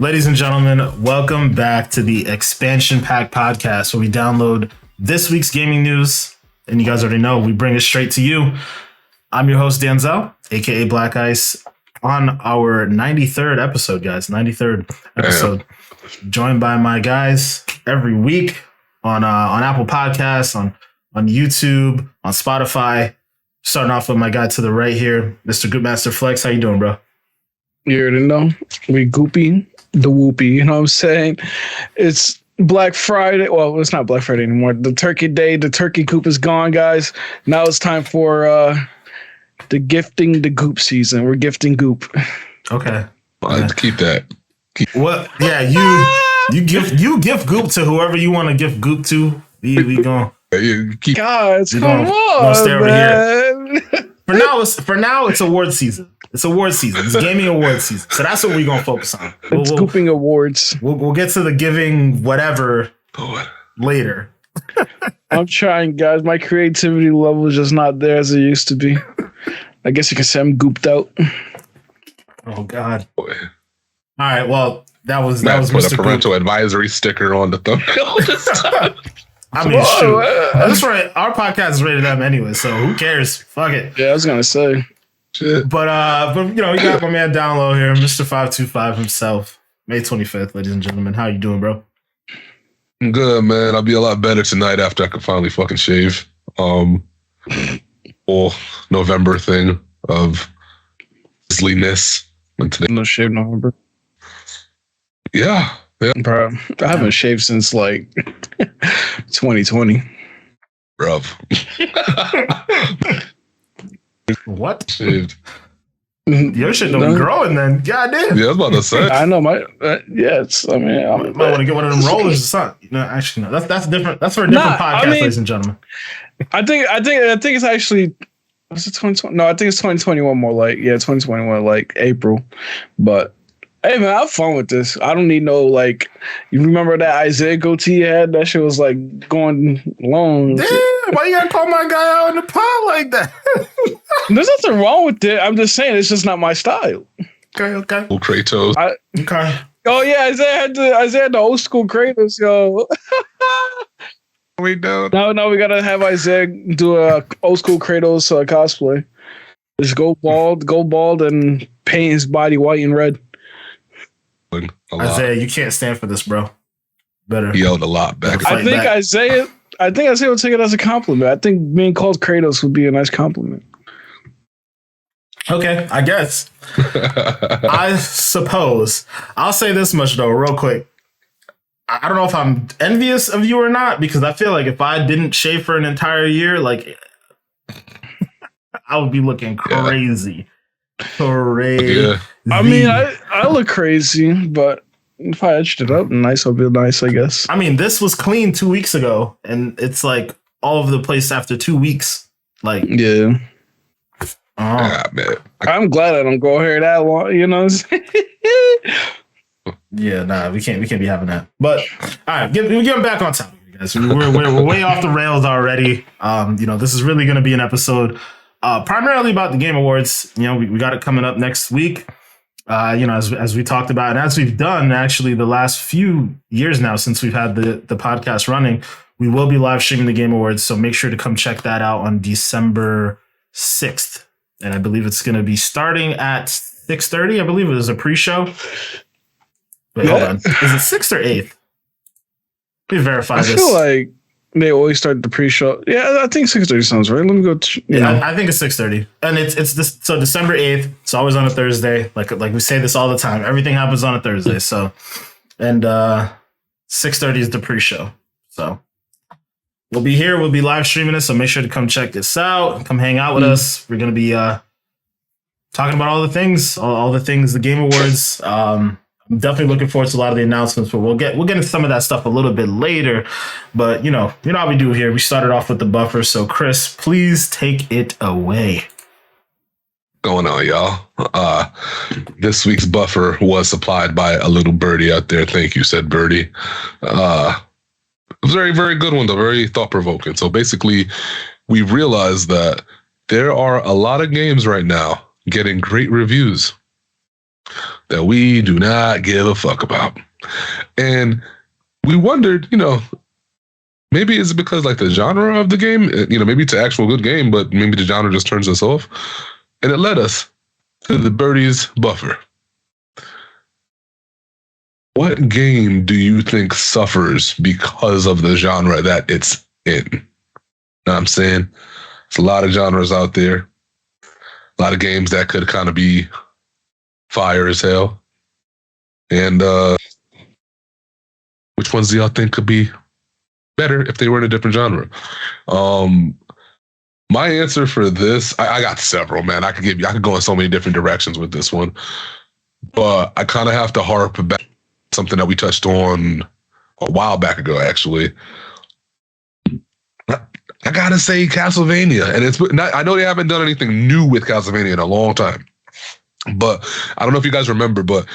Ladies and gentlemen, welcome back to the Xpansion Pack Podcast, where we download this week's gaming news. And you guys already know, we bring it straight to you. I'm your host, Denzel, aka Black Ice, on our 93rd episode, guys. 93rd episode. Joined by my guys every week on Apple Podcasts, on YouTube, on Spotify. Starting off with my guy to the right here, Mr. Goopmaster Flex. How you doing, bro? You already know. We goopy, the whoopie, you know what I'm saying? It's Black Friday. Well, it's not Black Friday anymore. The turkey day, the turkey coop is gone, guys. Now it's time for the gifting the goop season. We're gifting goop. Okay. Keep that. What? Yeah, you gift goop to whoever you want to gift goop to. We going. Guys, come on, gonna stay over man. Here. For now, it's award season. It's award season. It's gaming award season. So that's what we're gonna focus on. It's gooping awards. We'll get to the giving whatever later. I'm trying, guys. My creativity level is just not there as it used to be. I guess you can say I'm gooped out. Oh God. Boy. All right. Well, that was put Mr. a parental advisory sticker on the thumbnail this time. I mean, shoot. That's right. Our podcast is rated M anyway, so who cares? Fuck it. Yeah, I was gonna say. Shit. But you know, we got my man down low here, Mr. 525 himself. May 25th, ladies and gentlemen. How you doing, bro? I'm good, man. I'll be a lot better tonight after I can finally fucking shave. Whole November thing of sleepiness. No shave November. Yeah. Bro, I haven't shaved since like 2020. Bruv. What? Shaved. Your shit don't be growing then. Goddamn. Yeah, I was about to say. I know my yes. I mean, I might want to get one of them rollers or something. No, actually, no. That's different. That's for a different podcast, ladies and gentlemen. I think it's actually. Was it 2020? No, I think it's 2021 more like 2021 like April. But hey man, I have fun with this. I don't need no like. You remember that Isaiah goatee he had? That shit was like going long. Damn, why you gotta call my guy out in the pod like that? There's nothing wrong with it. I'm just saying it's just not my style. Okay. Little Kratos. Okay. Oh yeah, Isaiah had the old school Kratos, yo. We don't. No, we gotta have Isaiah do a old school Kratos cosplay. Just go bald, and paint his body white and red. Isaiah, you can't stand for this, bro. Better. He yelled a lot back. I think Isaiah will take it as a compliment. I think being called Kratos would be a nice compliment. Okay, I guess. I suppose. I'll say this much though, real quick. I don't know if I'm envious of you or not, because I feel like if I didn't shave for an entire year, like I would be looking crazy. Yeah. Crazy. Yeah. I mean, I look crazy, but if I etched it up nice, I'll be nice, I guess. I mean, this was clean 2 weeks ago, and it's like all over the place after 2 weeks. Like, yeah. Man. I'm glad I don't go here that long, you know what I'm saying? Yeah, nah, we can't be having that. But all right, we're getting back on topic, you guys. We're way off the rails already. You know, this is really going to be an episode primarily about the Game Awards. You know, we got it coming up next week. You know, as we talked about, and as we've done actually the last few years now since we've had the podcast running, we will be live streaming the Game Awards. So make sure to come check that out on December 6th. And I believe it's going to be starting at 6:30. I believe it was a pre-show. Wait, hold on. Is it 6th or 8th? Let me verify this. I feel like they always start the pre-show. Yeah, I think 6:30 sounds right. Let me go. I think it's 6:30, and it's this. So December 8th. It's always on a Thursday. Like we say this all the time. Everything happens on a Thursday. So, and 6:30 is the pre-show. So we'll be here. We'll be live streaming this. So make sure to come check this out. Come hang out with us. We're gonna be talking about all the things, all the things, the Game Awards. I'm definitely looking forward to a lot of the announcements, but we'll get into some of that stuff a little bit later. But you know how we do here. We started off with the buffer. So Chris, please take it away. Going on, y'all. This week's buffer was supplied by a little birdie out there. Thank you, said birdie. It was a very, very good one, though. Very thought-provoking. So basically, we realized that there are a lot of games right now getting great reviews. that we do not give a fuck about. And we wondered, maybe it's because like the genre of the game, maybe it's an actual good game, but maybe the genre just turns us off. And it led us to the Birdie's Buffer. What game do you think suffers because of the genre that it's in? Know what I'm saying? There's a lot of genres out there. A lot of games that could kind of be fire as hell. And which ones do y'all think could be better if they were in a different genre? My answer for this, I got several, man. I could go in so many different directions with this one. But I kind of have to harp back something that we touched on a while back ago, actually. I gotta say Castlevania, and it's not, I know they haven't done anything new with Castlevania in a long time, but I don't know if you guys remember, but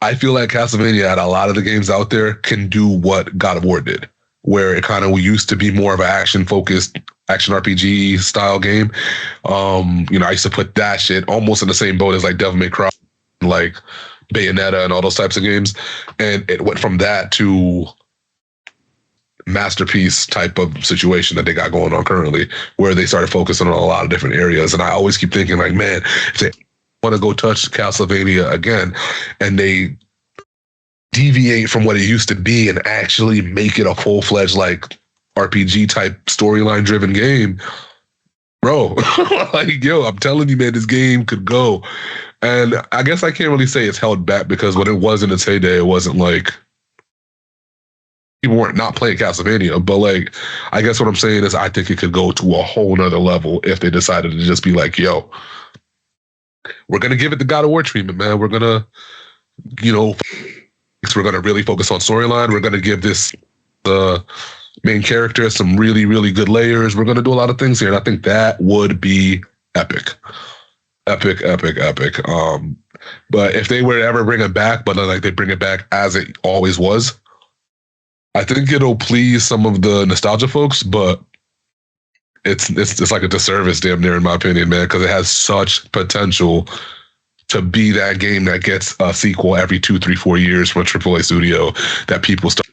I feel like Castlevania at a lot of the games out there can do what God of War did, where it kind of used to be more of an action-focused action RPG style game. I used to put that shit almost in the same boat as like Devil May Cry, like Bayonetta and all those types of games, and it went from that to masterpiece type of situation that they got going on currently, where they started focusing on a lot of different areas. And I always keep thinking like, man, if they want to go touch Castlevania again and they deviate from what it used to be and actually make it a full-fledged like RPG type storyline driven game, bro, like, yo, I'm telling you, man, this game could go. And I guess I can't really say it's held back, because when it was in its heyday, it wasn't like people weren't not playing Castlevania. But like, I guess what I'm saying is I think it could go to a whole nother level if they decided to just be like, yo, we're going to give it the God of War treatment, man. We're going to, we're going to really focus on storyline. We're going to give the main character some really, really good layers. We're going to do a lot of things here. And I think that would be epic. Epic. But if they were to ever bring it back, but like they bring it back as it always was, I think it'll please some of the nostalgia folks, but it's like a disservice, damn near, in my opinion, man, because it has such potential to be that game that gets a sequel every 2, 3, 4 years from a AAA studio that people start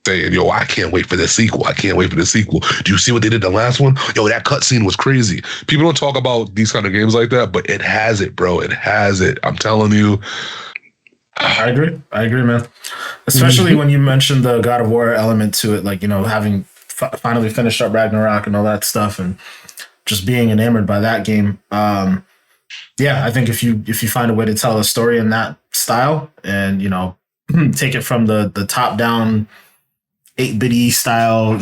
saying, yo, I can't wait for this sequel. I can't wait for this sequel. Do you see what they did the last one? Yo, that cutscene was crazy. People don't talk about these kind of games like that, but it has it, bro. It has it. I'm telling you. I agree, man. Especially when you mentioned the God of War element to it, like, having finally finished up Ragnarok and all that stuff, and just being enamored by that game. I think if you find a way to tell a story in that style, and take it from the top down 8-bit style,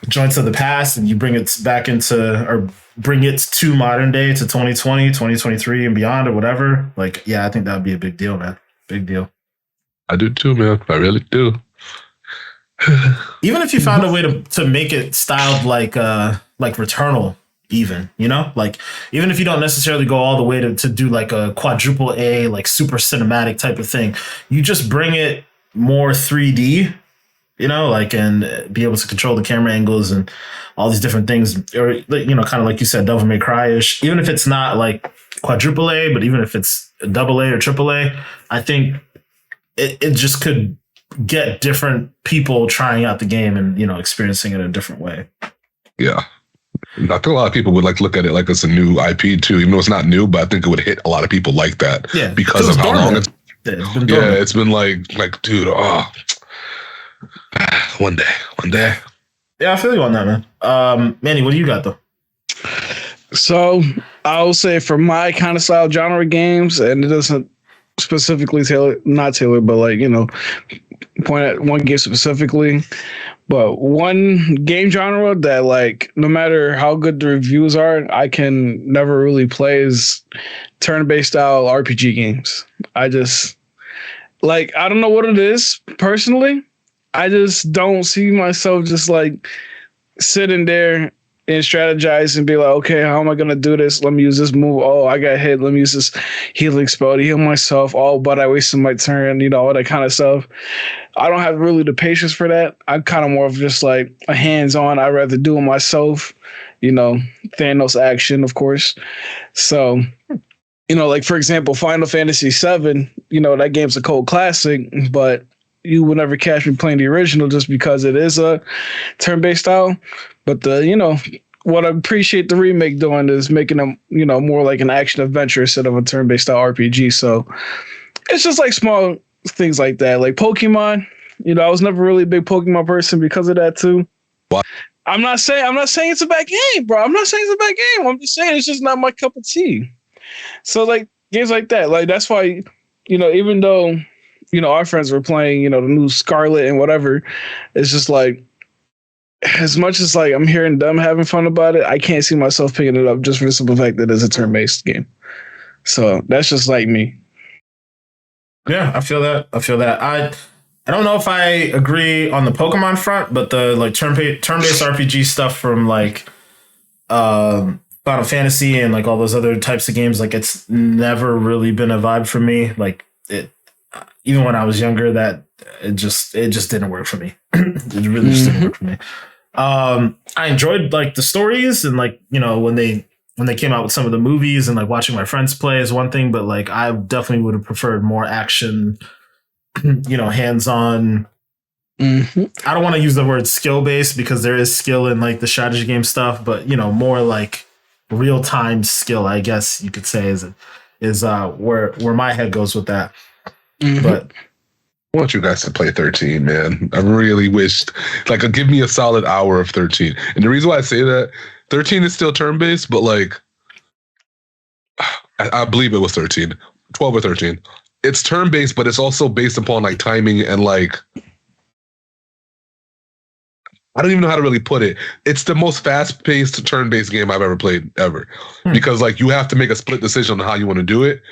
joints of the past, and you bring it back into, or bring it to modern day, to 2020, 2023 and beyond, or whatever. Like, I think that would be a big deal, man. Big deal. I do too, man. I really do. Even if you found a way to make it styled like Returnal, even, like, even if you don't necessarily go all the way to do like a quadruple A, like super cinematic type of thing, you just bring it more 3D, like, and be able to control the camera angles and all these different things, or, kind of like you said, Devil May Cry-ish, even if it's not like quadruple A, but even if it's double A or triple A, I think it just could get different people trying out the game and, experiencing it in a different way. Yeah. I think a lot of people would like look at it like it's a new IP too, even though it's not new, but I think it would hit a lot of people like that. Yeah, because of how long it's been. It's been like, dude, one day. Yeah, I feel you on that, man. Manny, what do you got though? So I'll say for my kind of style genre games, and it doesn't specifically not tailored, but like, point at one game specifically, but one game genre that, like, no matter how good the reviews are, I can never really play is turn-based style RPG games. I just, like, I don't know what it is personally. I just don't see myself just like sitting there and strategize and be like, okay, how am I going to do this? Let me use this move. Oh, I got hit. Let me use this healing spell to heal myself. Oh, but I wasted my turn, all that kind of stuff. I don't have really the patience for that. I'm kind of more of just like a hands-on. I'd rather do it myself, Thanos action, of course. So, like for example, Final Fantasy VII, that game's a cold classic, but you will never catch me playing the original just because it is a turn-based style. But what I appreciate the remake doing is making them, more like an action adventure instead of a turn-based style RPG. So it's just like small things like that. Like Pokemon, I was never really a big Pokemon person because of that too. What? I'm not saying it's a bad game, bro. I'm not saying it's a bad game. I'm just saying it's just not my cup of tea. So like games like that, like that's why, even though, our friends were playing, the new Scarlet and whatever, it's just like, as much as like I'm hearing them having fun about it, I can't see myself picking it up just for the simple fact that it's a turn-based game. So that's just like me. Yeah, I feel that. I don't know if I agree on the Pokemon front, but the like turn-based RPG stuff from like Final Fantasy and like all those other types of games, like it's never really been a vibe for me. Like it, even when I was younger, that it just didn't work for me. It really just didn't work for me. I enjoyed like the stories and like, when they came out with some of the movies and like watching my friends play is one thing, but like I definitely would have preferred more action, hands-on. I don't want to use the word skill-based because there is skill in like the strategy game stuff, but more like real-time skill, I guess you could say is where my head goes with that. But I want you guys to play 13, man. I really wished, like, give me a solid hour of 13. And the reason why I say that, 13 is still turn-based, but like, I believe it was 13, 12 or 13. It's turn-based, but it's also based upon like timing and like, I don't even know how to really put it. It's the most fast-paced turn-based game I've ever played ever, because like you have to make a split decision on how you want to do it.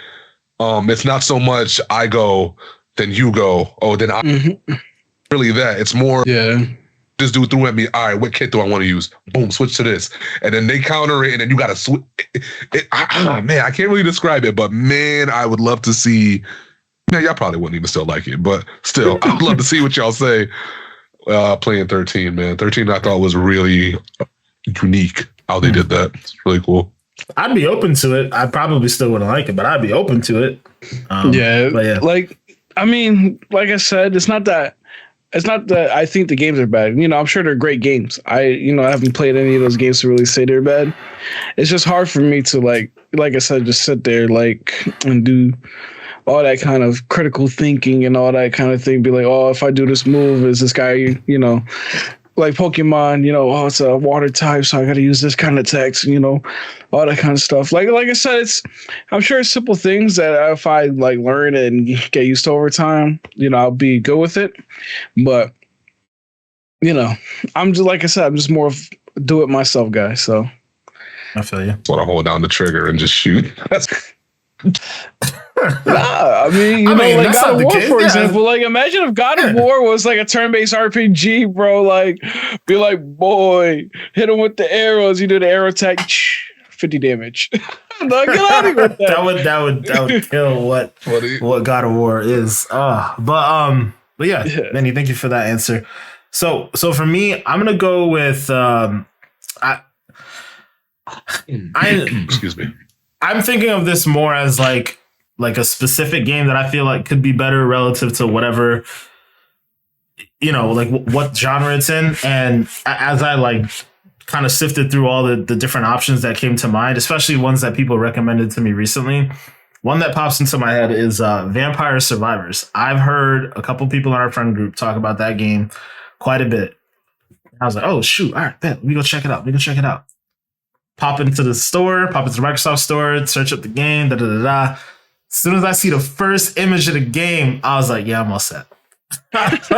It's not so much I go, then you go, oh, then I really that. It's more, this dude threw at me, all right, what kit do I want to use? Boom, switch to this. And then they counter it, and then you got to switch. Man, I can't really describe it, but man, I would love to see, y'all probably wouldn't even still like it, but still, I would love to see what y'all say playing 13, man. 13 I thought was really unique how they did that. It's really cool. I'd be open to it. I probably still wouldn't like it, but I'd be open to it. But yeah. Like, I mean, like I said, it's not that I think the games are bad. I'm sure they're great games. I haven't played any of those games to really say they're bad. It's just hard for me to like I said, just sit there like and do all that kind of critical thinking and all that kind of thing. Be like, oh, if I do this move, is this guy, like Pokemon, oh, it's a water type, so I got to use this kind of text, all that kind of stuff. Like I said, I'm sure it's simple things that if I like learn and get used to over time, I'll be good with it. But, I'm just, like I said, I'm just more of a do it myself guy. So I feel you. Want to hold down the trigger and just shoot. Nah, I mean, like God of War, for example. Like, imagine if God of War was like a turn-based RPG, bro. Like, be like, boy, hit him with the arrows. You do the arrow attack, 50 damage. No, get out of here with that. that would kill what God of War is. But yeah, Benny, thank you for that answer. So for me, I'm gonna go with excuse me. I'm thinking of this more as like a specific game that I feel like could be better relative to whatever, like what genre it's in. And as I like kind of sifted through all the different options that came to mind, especially ones that people recommended to me recently, one that pops into my head is Vampire Survivors. I've heard a couple people in our friend group talk about that game quite a bit. I was like, oh, shoot. All right, bet. Let me go check it out. Pop into the Microsoft store, search up the game, As soon as I see the first image of the game, I was like, yeah, I'm all set. That's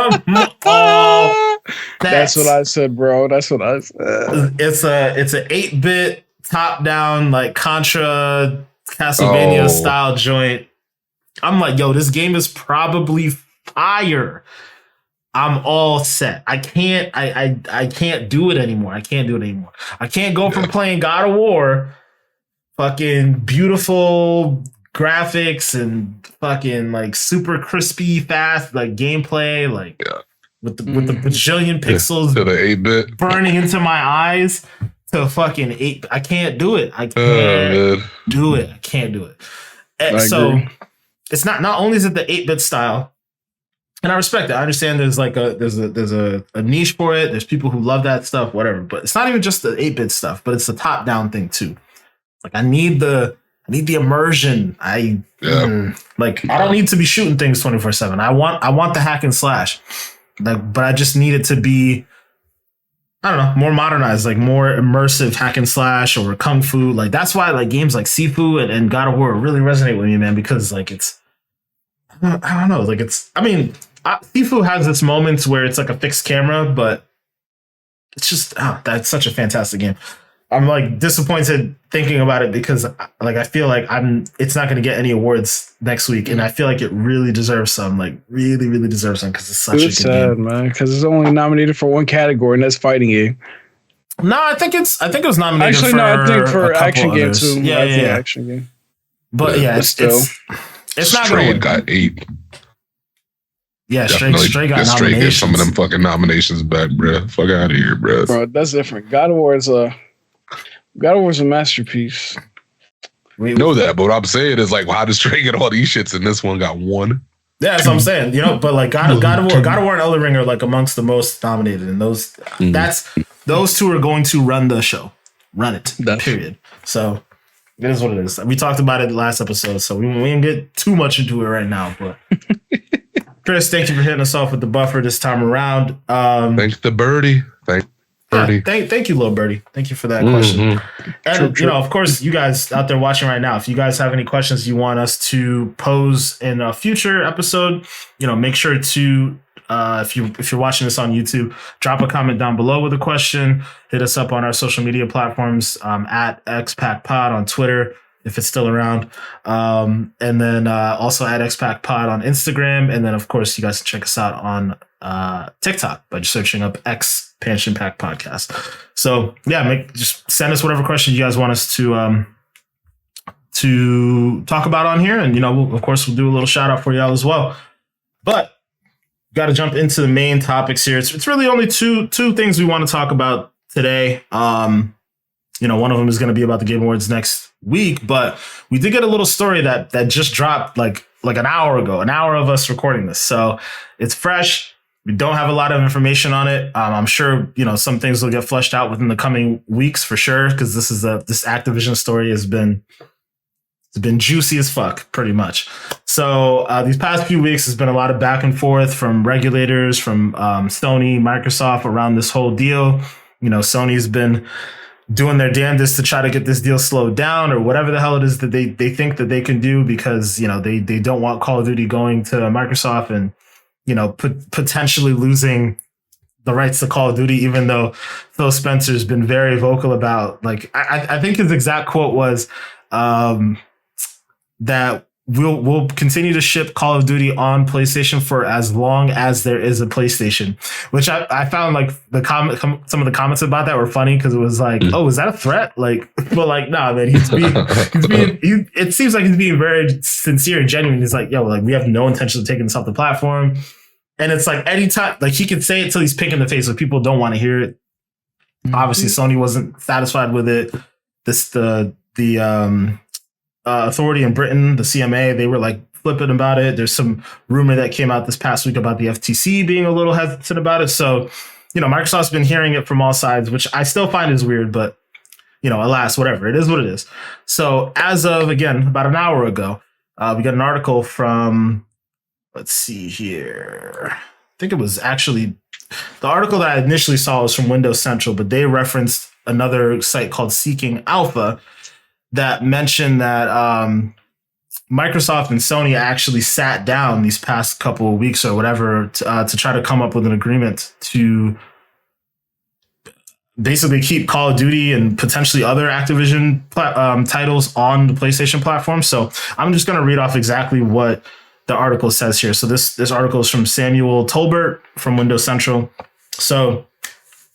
what I said, bro. That's what I said. It's an 8-bit top-down, like Contra Castlevania style joint. I'm like, yo, this game is probably fire. I'm all set. I can't do it anymore. I can't go from playing God of War, fucking beautiful graphics and fucking like super crispy fast like gameplay, like with the bajillion pixels to the 8-bit burning into my eyes to fucking 8. I can't do it. I can't do it. So it's not only is it the 8-bit style, and I respect it. I understand there's like there's a niche for it. There's people who love that stuff, whatever. But it's not even just the 8-bit stuff, but it's the top-down thing too. Like I need the immersion. I don't need to be shooting things 24/7. I want the hack and slash. Like, but I just need it to be, I don't know, more modernized, like more immersive hack and slash or kung fu. Like that's why like games like Sifu and God of War really resonate with me, man, because like it's, I don't know, like it's, I mean, Sifu has its moments where it's like a fixed camera, but it's just, that's such a fantastic game. I'm like disappointed thinking about it because like I feel like it's not going to get any awards next week, and I feel like it really deserves some, like really deserves some because it's such a good sad game, man. Because it's only nominated for one category, and that's fighting game. No, I think it was nominated. Actually, for no, I think for action others. game too. Yeah, action game. But yeah, it's not going to got 8. Yeah, Stray got nominations. Stray get some of them fucking nominations back, bro. Fuck out of here, bro. Bro, that's different. God of War is a masterpiece. We know that, but what I'm saying is like, how does Stray get all these shits and this one got 1? Yeah, that's what I'm saying. You know, but like God of War and Elden Ring are like amongst the most nominated, and those two are going to run the show, run it. Period. So it is what it is. We talked about it last episode, so we didn't get too much into it right now. But Chris, thank you for hitting us off with the buffer this time around. Thanks to Birdie. Thank you, little Birdie. Thank you for that question. And you know, of course, you guys out there watching right now, if you guys have any questions you want us to pose in a future episode, you know, make sure to if you're watching this on YouTube, drop a comment down below with a question. Hit us up on our social media platforms at Xpack Pod on Twitter, if it's still around. And then also at Xpack Pod on Instagram. And then, of course, you guys can check us out on TikTok by just searching up Xpansion Pack Podcast. So, yeah, just send us whatever questions you guys want us to talk about on here. And, you know, we'll do a little shout out for y'all as well. But got to jump into the main topics here. It's really only two things we want to talk about today. You know, one of them is going to be about the Game Awards next week, but we did get a little story that just dropped like an hour ago, an hour of us recording this. So it's fresh. We don't have a lot of information on it. I'm sure, you know, some things will get fleshed out within the coming weeks for sure, because this Activision story has been juicy as fuck, pretty much. So these past few weeks has been a lot of back and forth from regulators, from Sony, Microsoft around this whole deal. You know, Sony's been doing their damnedest to try to get this deal slowed down or whatever the hell it is that they think that they can do, because, you know, they don't want Call of Duty going to Microsoft and, you know, potentially losing the rights to Call of Duty, even though Phil Spencer's been very vocal about, like, I think his exact quote was that we'll continue to ship Call of Duty on PlayStation for as long as there is a PlayStation, which I found like some of the comments about that were funny, because it was like, oh, is that a threat? Like, but like, nah, man, it seems like he's being very sincere and genuine. He's like, yo, like, we have no intention of taking this off the platform. And it's like, anytime, like, he could say it till he's pink in the face, but people don't want to hear it. Obviously, Sony wasn't satisfied with it. The authority in Britain, the CMA, they were like flippant about it. There's some rumor that came out this past week about the FTC being a little hesitant about it. So, you know, Microsoft's been hearing it from all sides, which I still find is weird, but, you know, alas, whatever. It is what it is. So as of, again, about an hour ago, we got an article from, let's see here. I think it was actually, the article that I initially saw was from Windows Central, but they referenced another site called Seeking Alpha that mentioned that Microsoft and Sony actually sat down these past couple of weeks or whatever to try to come up with an agreement to basically keep Call of Duty and potentially other Activision titles on the PlayStation platform. So I'm just going to read off exactly what the article says here. So this article is from Samuel Tolbert from Windows Central. So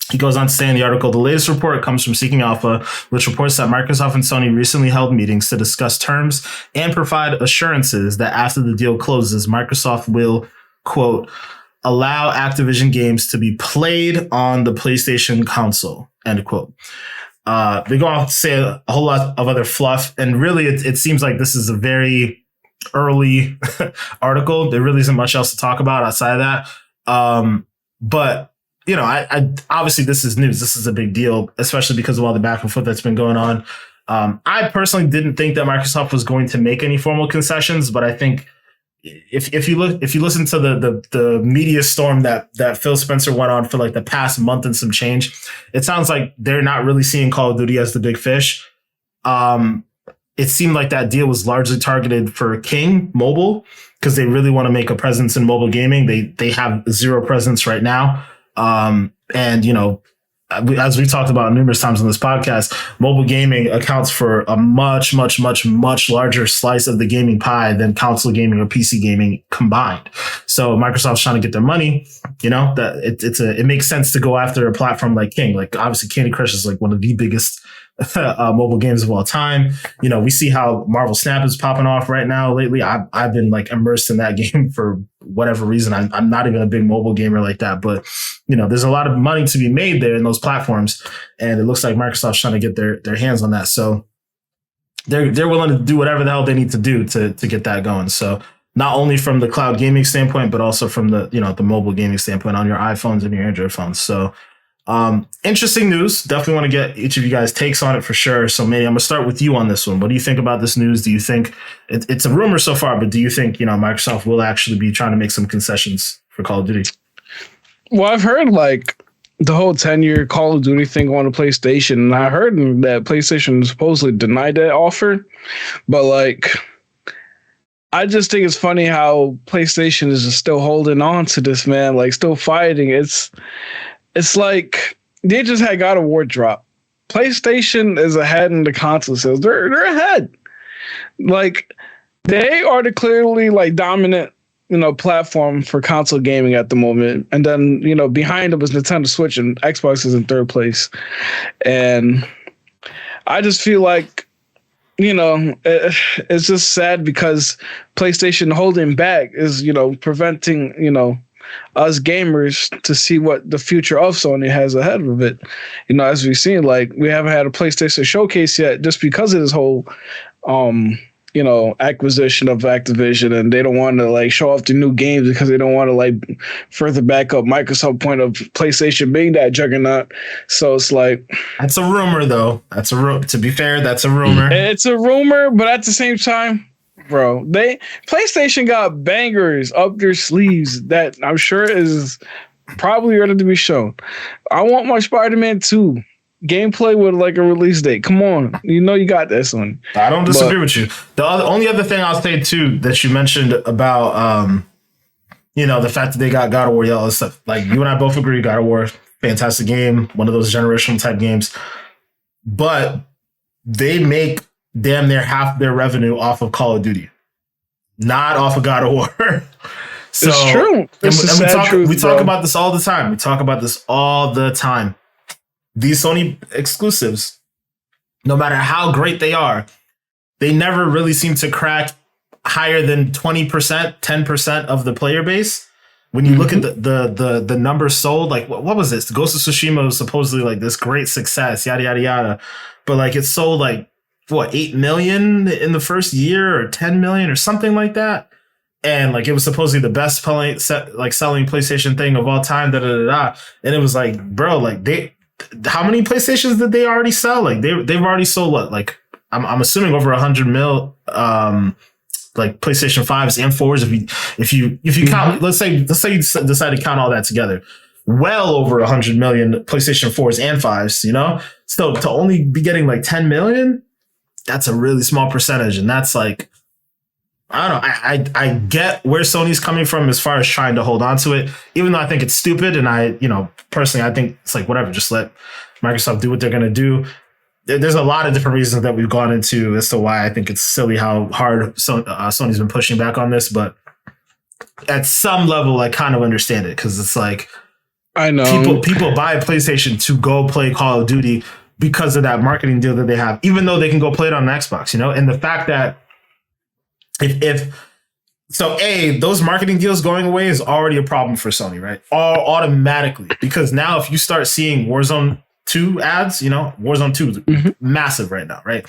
he goes on to say in the article, the latest report comes from Seeking Alpha, which reports that Microsoft and Sony recently held meetings to discuss terms and provide assurances that after the deal closes, Microsoft will, quote, allow Activision games to be played on the PlayStation console, end quote. They go off to say a whole lot of other fluff, and really, it seems like this is a very early article. There really isn't much else to talk about outside of that. But I obviously this is news. This is a big deal, especially because of all the back and forth that's been going on. I personally didn't think that Microsoft was going to make any formal concessions, but I think if you listen to the media storm that Phil Spencer went on for like the past month and some change, it sounds like they're not really seeing Call of Duty as the big fish. It seemed like that deal was largely targeted for King Mobile because they really want to make a presence in mobile gaming. They have zero presence right now. And as we talked about numerous times on this podcast, mobile gaming accounts for a much, much, much, much larger slice of the gaming pie than console gaming or PC gaming combined. So Microsoft's trying to get their money. It makes sense to go after a platform like King. Like obviously Candy Crush is like one of the biggest mobile games of all time. We see how Marvel Snap is popping off right now lately. I've been like immersed in that game for whatever reason. I'm not even a big mobile gamer like that, but there's a lot of money to be made there in those platforms, and it looks like Microsoft's trying to get their hands on that. So they're willing to do whatever the hell they need to do to get that going. So not only from the cloud gaming standpoint, but also from the the mobile gaming standpoint on your iPhones and your Android phones. So interesting news. Definitely want to get each of you guys' takes on it for sure. So Manny, I'm gonna start with you on this one. What do you think about this news? Do you think it's a rumor so far, but do you think Microsoft will actually be trying to make some concessions for Call of Duty? Well, I've heard like the whole 10-year Call of Duty thing on the PlayStation, and I heard that PlayStation supposedly denied that offer. But like, I just think it's funny how PlayStation is just still holding on to this, man. Like, still fighting. It's like they just had God of War drop. PlayStation is ahead in the console sales. They're ahead. Like, they are the clearly like dominant platform for console gaming at the moment. And then, behind them is Nintendo Switch, and Xbox is in third place. And I just feel like, it's just sad because PlayStation holding back is, preventing, us gamers to see what the future of Sony has ahead of it. As we've seen, like, we haven't had a PlayStation showcase yet just because of this whole, acquisition of Activision, and they don't want to like show off the new games because they don't want to like further back up Microsoft's point of PlayStation being that juggernaut. So it's like, that's a rumor though. To be fair, that's a rumor. It's a rumor, but at the same time, bro, PlayStation got bangers up their sleeves that I'm sure is probably ready to be shown. I want my Spider-Man 2 gameplay with like a release date. Come on, you got this one. I don't disagree with you. The only other thing I'll say too that you mentioned about the fact that they got God of War, all this stuff. Like, you and I both agree, God of War, fantastic game, one of those generational type games. But they make damn near half their revenue off of Call of Duty, not off of God of War. So, it's true. We talk about this all the time. These Sony exclusives, no matter how great they are, they never really seem to crack higher than 20%, 10% of the player base. When you look at the numbers sold, like what was this? Ghost of Tsushima was supposedly like this great success, yada yada yada, but like it sold like 8 million in the first year or 10 million or something like that, and like it was supposedly the best selling PlayStation thing of all time. And it was like, bro, like how many PlayStations did they already sell? Like they've already sold what? Like I'm assuming over 100 mil, like PlayStation 5s and 4s. If you count, let's say you decide to count all that together, well over 100 million PlayStation 4s and 5s. So to only be getting like 10 million, that's a really small percentage, and that's like, I don't know. I get where Sony's coming from as far as trying to hold on to it, even though I think it's stupid. And personally, I think it's like, whatever, just let Microsoft do what they're going to do. There's a lot of different reasons that we've gone into as to why I think it's silly how hard Sony's been pushing back on this. But at some level, I kind of understand it, because it's like, I know people buy a PlayStation to go play Call of Duty because of that marketing deal that they have, even though they can go play it on an Xbox, and the fact that those marketing deals going away is already a problem for Sony, right? Automatically, because now if you start seeing Warzone 2 ads, Warzone 2 is massive right now, right?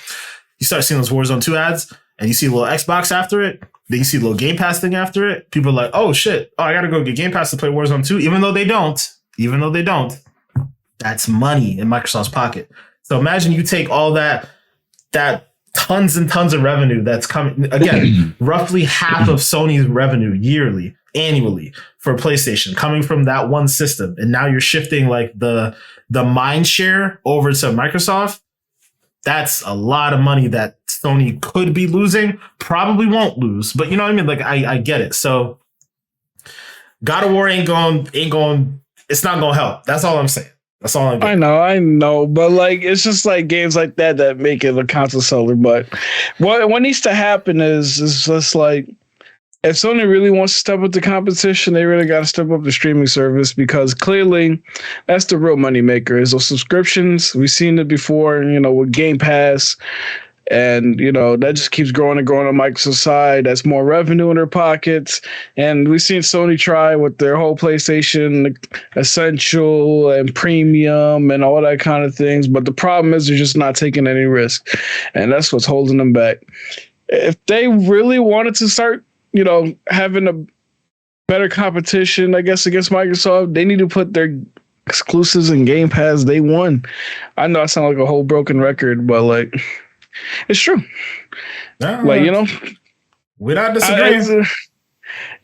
You start seeing those Warzone 2 ads and you see a little Xbox after it. Then you see a little Game Pass thing after it. People are like, oh shit. Oh, I got to go get Game Pass to play Warzone 2. Even though they don't, that's money in Microsoft's pocket. So imagine you take all that tons and tons of revenue that's coming, again, roughly half of Sony's revenue annually for PlayStation coming from that one system. And now you're shifting like the mind share over to Microsoft. That's a lot of money that Sony could be losing, probably won't lose, but you know what I mean? Like I get it. So God of War ain't going, it's not going to help. That's all I'm saying. That's all I'm getting. I know, but like it's just like games like that make it a console seller. But what needs to happen is just like if Sony really wants to step up the competition, they really got to step up the streaming service because clearly that's the real money maker is those subscriptions. We've seen it before, with Game Pass. And, that just keeps growing and growing on Microsoft's side. That's more revenue in their pockets. And we've seen Sony try with their whole PlayStation Essential and Premium and all that kind of things. But the problem is they're just not taking any risk. And that's what's holding them back. If they really wanted to start, having a better competition, I guess, against Microsoft, they need to put their exclusives in Game Pass day one. I know I sound like a whole broken record, but like... It's true. We're not disagreeing.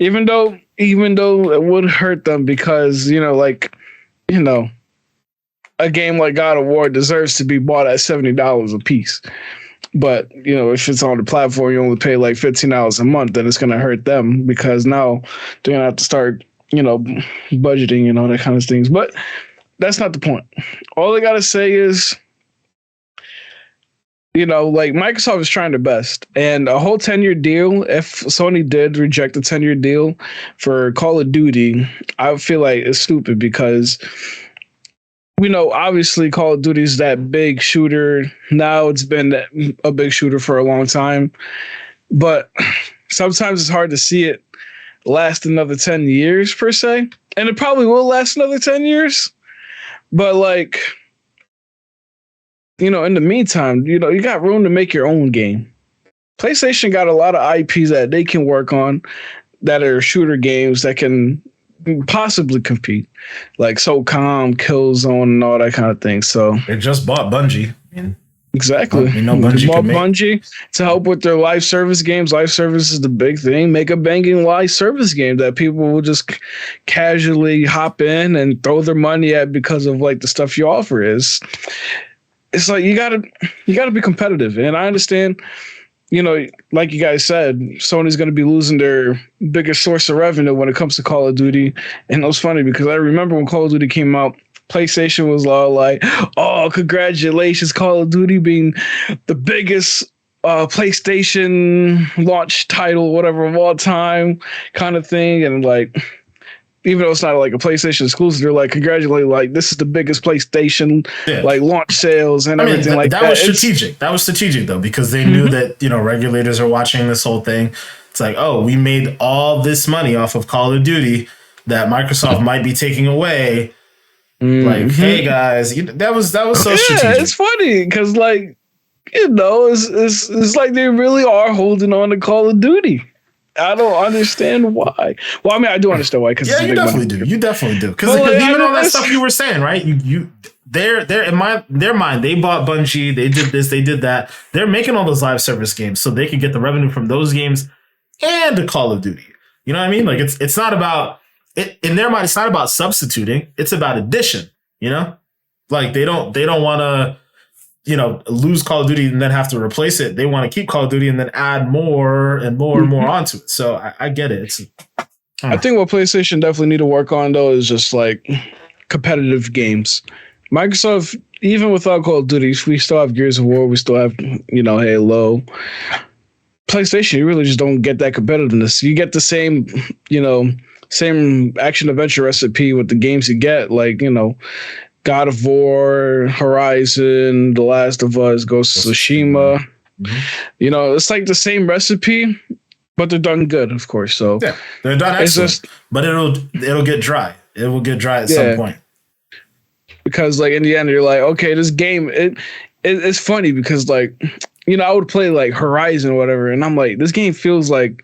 Even though it would hurt them because, a game like God of War deserves to be bought at $70 a piece. But, if it's on the platform, you only pay like $15 a month, then it's going to hurt them because now they're going to have to start, budgeting, that kind of things. But that's not the point. All they got to say is, Microsoft is trying their best. And a whole 10-year deal, if Sony did reject a 10-year deal for Call of Duty, I feel like it's stupid because obviously Call of Duty is that big shooter. Now it's been a big shooter for a long time. But sometimes it's hard to see it last another 10 years, per se. And it probably will last another 10 years. But, in the meantime, you got room to make your own game. PlayStation got a lot of IPs that they can work on that are shooter games that can possibly compete, like SOCOM, Killzone, and all that kind of thing. So they just bought Bungie. Exactly. Bungie bought Bungie to help with their live service games. Live service is the big thing. Make a banging live service game that people will just casually hop in and throw their money at because of like the stuff you offer is. It's like you gotta be competitive, and I understand. Like you guys said, Sony's going to be losing their biggest source of revenue when it comes to Call of Duty. And it was funny because I remember when Call of Duty came out, PlayStation was all like, "Oh, congratulations, Call of Duty being the biggest PlayStation launch title, whatever of all time," kind of thing, and like. Even though it's not like a PlayStation exclusive, they're like, congratulate, like this is the biggest PlayStation like launch sales and everything like that. That was strategic. That was strategic though, because they knew that, regulators are watching this whole thing. It's like, oh, we made all this money off of Call of Duty that Microsoft might be taking away. Like, hey guys, that was so strategic. Yeah, it's funny because like, it's like they really are holding on to Call of Duty. I don't understand why. Well, I mean, I do understand why. Because you definitely do. You definitely do. Because even all that stuff you were saying, right? They're in their mind. They bought Bungie. They did this. They did that. They're making all those live service games so they can get the revenue from those games and the Call of Duty. You know what I mean? Like it's not about it in their mind. It's not about substituting. It's about addition. Like they don't want to. Lose Call of Duty and then have to replace it. They want to keep Call of Duty and then add more and more and more onto it. So I get it. I think what PlayStation definitely need to work on though is just like competitive games. Microsoft, even without Call of Duty, we still have Gears of War. We still have, Halo. PlayStation, you really just don't get that competitiveness. You get the same, same action adventure recipe with the games you get, like, God of War, Horizon, The Last of Us, Ghost of Tsushima. It's like the same recipe, but they're done good, of course. So yeah, they're done excellent. But it'll get dry. It will get dry at some point. because like in the end you're like, okay, this game it's funny because like, you know, I would play like Horizon or whatever, and I'm like, this game feels like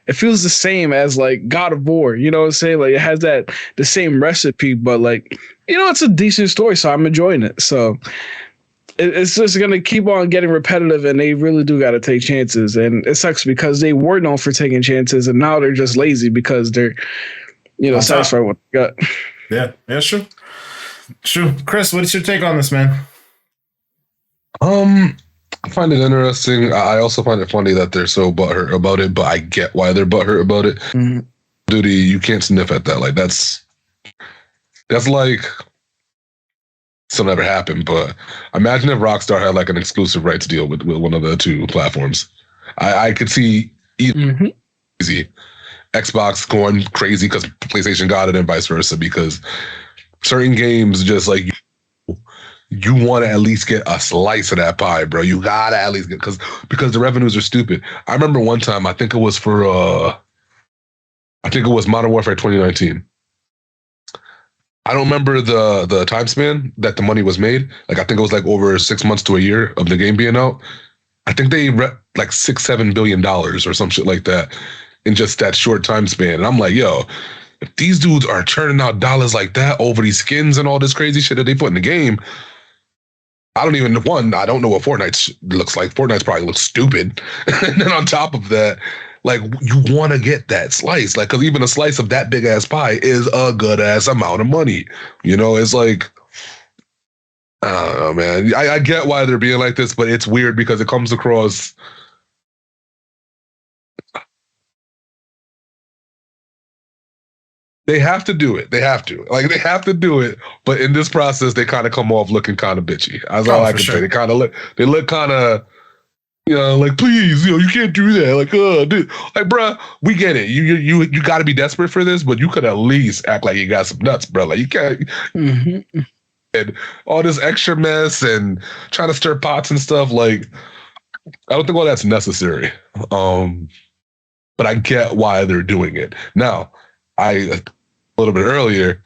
it feels the same as like God of War, you know what I'm saying? Like it has the same recipe, but like, you know, it's a decent story, so I'm enjoying it. So it's just gonna keep on getting repetitive, and they really do got to take chances. And it sucks because they were known for taking chances, and now they're just lazy because they're, you know, satisfied with what they got. Yeah, true. True. Chris, what's your take on this, man? I find it interesting. I also find it funny that they're so butthurt about it, but I get why they're butthurt about it. Mm-hmm. Duty, you can't sniff at that. Like that's like still never happened. But imagine if Rockstar had like an exclusive rights deal with one of the two platforms. I could see easy Xbox going crazy because PlayStation got it and vice versa, because certain games just like you want to at least get a slice of that pie, bro. You gotta at least get because the revenues are stupid. I remember one time, I think it was Modern Warfare 2019. I don't remember the time span that the money was made. Like I think it was like over 6 months to a year of the game being out. I think they like $6-7 billion or some shit like that in just that short time span. And I'm like, yo, if these dudes are churning out dollars like that over these skins and all this crazy shit that they put in the game, I don't know what Fortnite looks like. Fortnite probably looks stupid. And then on top of that, like you want to get that slice, like, because even a slice of that big ass pie is a good ass amount of money. You know, it's like, I don't know, man. I get why they're being like this, but it's weird because it comes across. They have to do it. They have to do it. But in this process, they kind of come off looking kind of bitchy. That's all I can say. They look kind of, you know, like, please, you know, you can't do that. Like, dude, like, bruh, we get it. You got to be desperate for this, but you could at least act like you got some nuts, bro. Like, you can't. Mm-hmm. And all this extra mess and trying to stir pots and stuff. Like, I don't think all that's necessary. But I get why they're doing it. Now, a little bit earlier,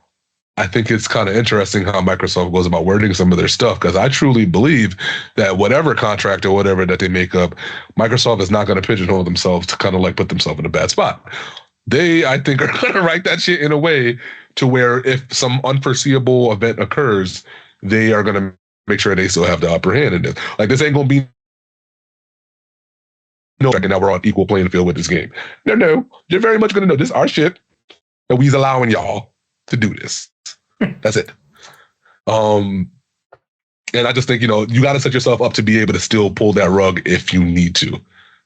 I think it's kind of interesting how Microsoft goes about wording some of their stuff, because I truly believe that whatever contract or whatever that they make up, Microsoft is not going to pigeonhole themselves to kind of like put themselves in a bad spot. They, I think, are going to write that shit in a way to where if some unforeseeable event occurs, they are going to make sure they still have the upper hand in this. Like, this ain't going to be no, now we're on equal playing field with this game. No, you're very much going to know this is our shit, and we's allowing y'all to do this. That's it. And I just think, you know, you got to set yourself up to be able to still pull that rug if you need to.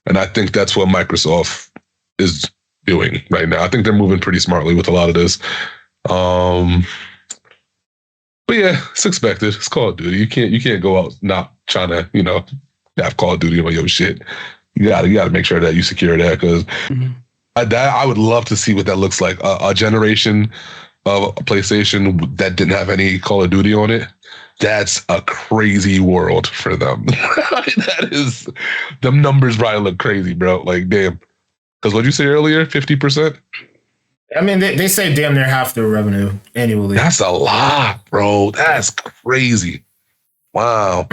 And I think that's what Microsoft is doing right now. I think they're moving pretty smartly with a lot of this. But yeah, it's expected. It's Call of Duty. You can't go out not trying to, you know, have Call of Duty on your shit. You gotta make sure that you secure that, because I would love to see what that looks like. A generation of a PlayStation that didn't have any Call of Duty on it. That's a crazy world for them. That is, them numbers probably look crazy, bro. Like, damn. Because what'd you say earlier? 50%? I mean, they say damn near half their revenue annually. That's a lot, bro. That's crazy. Wow.